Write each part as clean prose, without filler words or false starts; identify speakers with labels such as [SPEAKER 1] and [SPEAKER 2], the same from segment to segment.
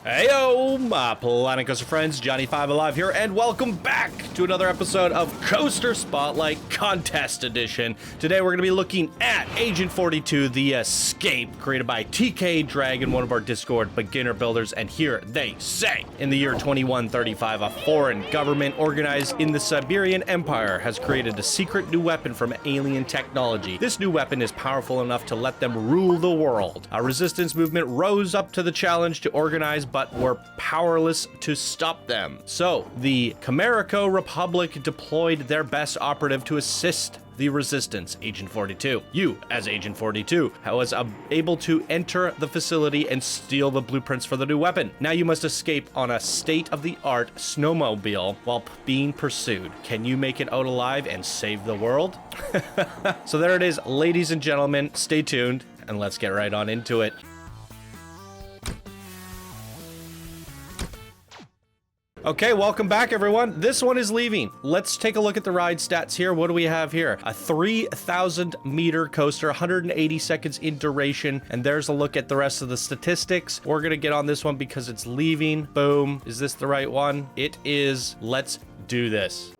[SPEAKER 1] Heyo, my Planet Coaster friends, Johnny5 Alive here, and welcome back to another episode of Coaster Spotlight Contest Edition. Today we're going to be looking at Agent 42, The Escape, created by TK Dragon, one of our Discord beginner builders, and here they say, in the year 2135, a foreign government organized in the Siberian Empire has created a secret new weapon from alien technology. This new weapon is powerful enough to let them rule the world. A resistance movement rose up to the challenge to organize, but were powerless to stop them. So, the Camerico Republic deployed their best operative to assist the resistance, Agent 42. You, as Agent 42, was able to enter the facility and steal the blueprints for the new weapon. Now you must escape on a state-of-the-art snowmobile while being pursued. Can you make it out alive and save the world? So there it is, ladies and gentlemen. Stay tuned, and let's get right on into it. Okay, welcome back, everyone. This one is leaving. Let's take a look at the ride stats here. What do we have here? A 3,000 meter coaster, 180 seconds in duration. And there's a look at the rest of the statistics. We're gonna get on this one because it's leaving. Boom. Is this the right one? It is. Let's do this.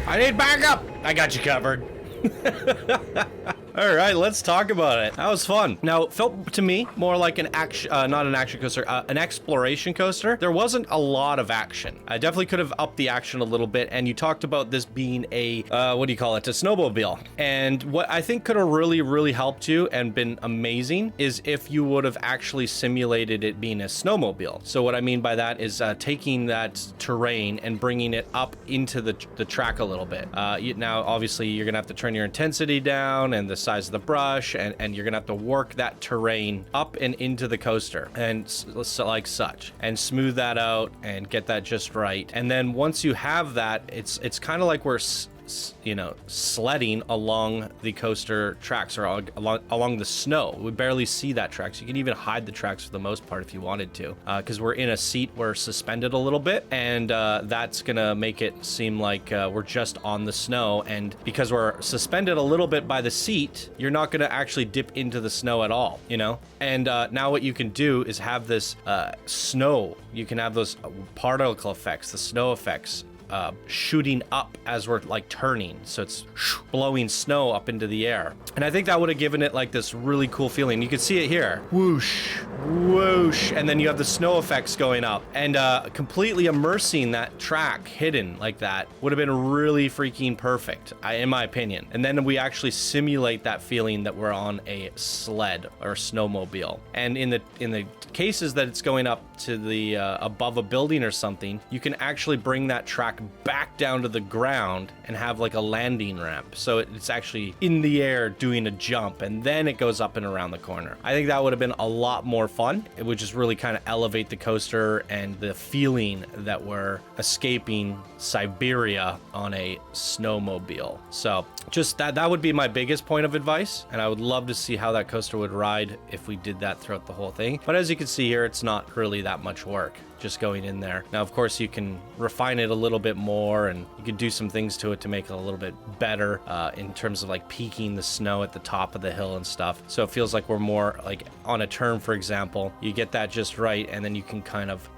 [SPEAKER 1] I need backup! I got you covered. All right, let's talk about it. That was fun. Now, it felt to me more like an action, not an action coaster, an exploration coaster. There wasn't a lot of action. I definitely could have upped the action a little bit. And you talked about this being a, what do you call it? A snowmobile. And what I think could have really helped you and been amazing is if you would have actually simulated it being a snowmobile. So what I mean by that is taking that terrain and bringing it up into the track a little bit. Now, obviously, you're gonna have to turn your intensity down and the size of the brush, and you're gonna have to work that terrain up and into the coaster, and so like such, and smooth that out and get that just right. And then once you have that, it's kind of like we're you know, sledding along the coaster tracks, or along the snow. We barely see that tracks. You can even hide the tracks for the most part if you wanted to, because we're in a seat, we're suspended a little bit, and that's gonna make it seem like we're just on the snow. And because we're suspended a little bit by the seat, you're not gonna actually dip into the snow at all, you know. And now what you can do is have this snow. You can have those particle effects, the snow effects, shooting up as we're like turning, so it's blowing snow up into the air. And I think that would have given it like this really cool feeling. You can see it here, whoosh, whoosh, and then you have the snow effects going up, and completely immersing that track hidden like that would have been really freaking perfect, in my opinion. And then we actually simulate that feeling that we're on a sled or snowmobile. And in the cases that it's going up to the above a building or something, you can actually bring that track back down to the ground and have like a landing ramp, so it's actually in the air doing a jump, and then it goes up and around the corner. I think that would have been a lot more fun. It would just really kind of elevate the coaster and the feeling that we're escaping Siberia on a snowmobile. So just that would be my biggest point of advice, and I would love to see how that coaster would ride if we did that throughout the whole thing. But as you can see here, it's not really that much work just going in there. Now, of course, you can refine it a little bit more, and you can do some things to it to make it a little bit better in terms of like peaking the snow at the top of the hill and stuff. So it feels like we're more like on a turn, for example. You get that just right, and then you can kind of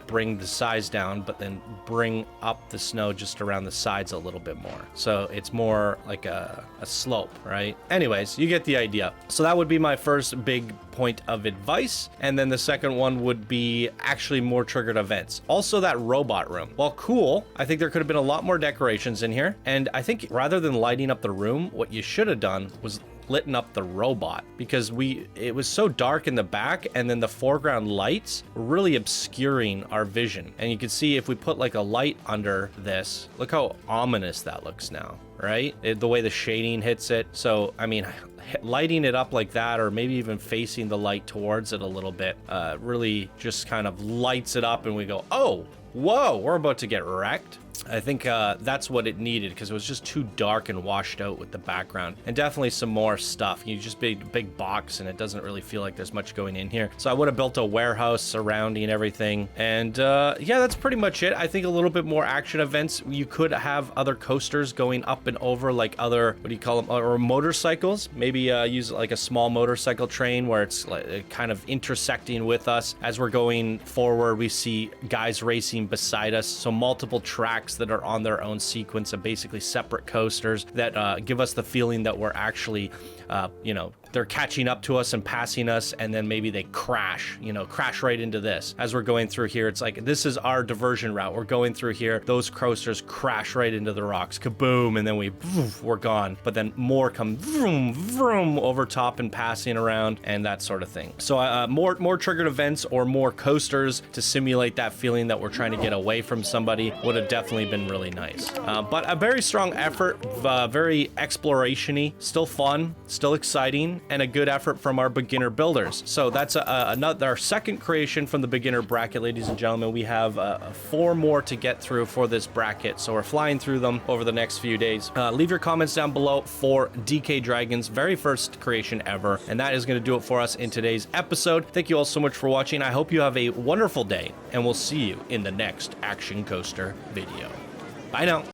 [SPEAKER 1] bring the size down, but then bring up the snow just around the sides a little bit more. So it's more like a slope, right? Anyways, you get the idea. So that would be my first big point of advice. And then the second one would be actually more triggered events. Also, that robot room. While cool, I think there could have been a lot more decorations in here. And I think rather than lighting up the room, what you should have done was litten up the robot, because it was so dark in the back, and then the foreground lights were really obscuring our vision. And you can see if we put like a light under this, look how ominous that looks now, right? The way the shading hits it. So I mean, lighting it up like that, or maybe even facing the light towards it a little bit, really just kind of lights it up, and we go, oh, whoa, we're about to get wrecked. I think that's what it needed, because it was just too dark and washed out with the background. And definitely some more stuff. You just big box, and it doesn't really feel like there's much going in here. So I would have built a warehouse surrounding everything. And yeah, that's pretty much it. I think a little bit more action events. You could have other coasters going up and over, like other, what do you call them, or motorcycles. Maybe use like a small motorcycle train where it's like kind of intersecting with us. As we're going forward, we see guys racing beside us. So multiple tracks that are on their own sequence of basically separate coasters that give us the feeling that we're actually, you know, they're catching up to us and passing us, and then maybe they crash right into this. As we're going through here, it's like, this is our diversion route. We're going through here. Those coasters crash right into the rocks, kaboom, and then we're gone. But then more come vroom, vroom over top and passing around and that sort of thing. So more triggered events or more coasters to simulate that feeling that we're trying to get away from somebody would have definitely been really nice. But a very strong effort, very exploration-y, still fun, still exciting, and a good effort from our beginner builders. So that's our second creation from the beginner bracket, ladies and gentlemen. We have 4 more to get through for this bracket, so we're flying through them over the next few days. Leave your comments down below for DK Dragon's very first creation ever, and that is going to do it for us in today's episode. Thank you all so much for watching. I hope you have a wonderful day, and we'll see you in the next Action Coaster video. Bye now.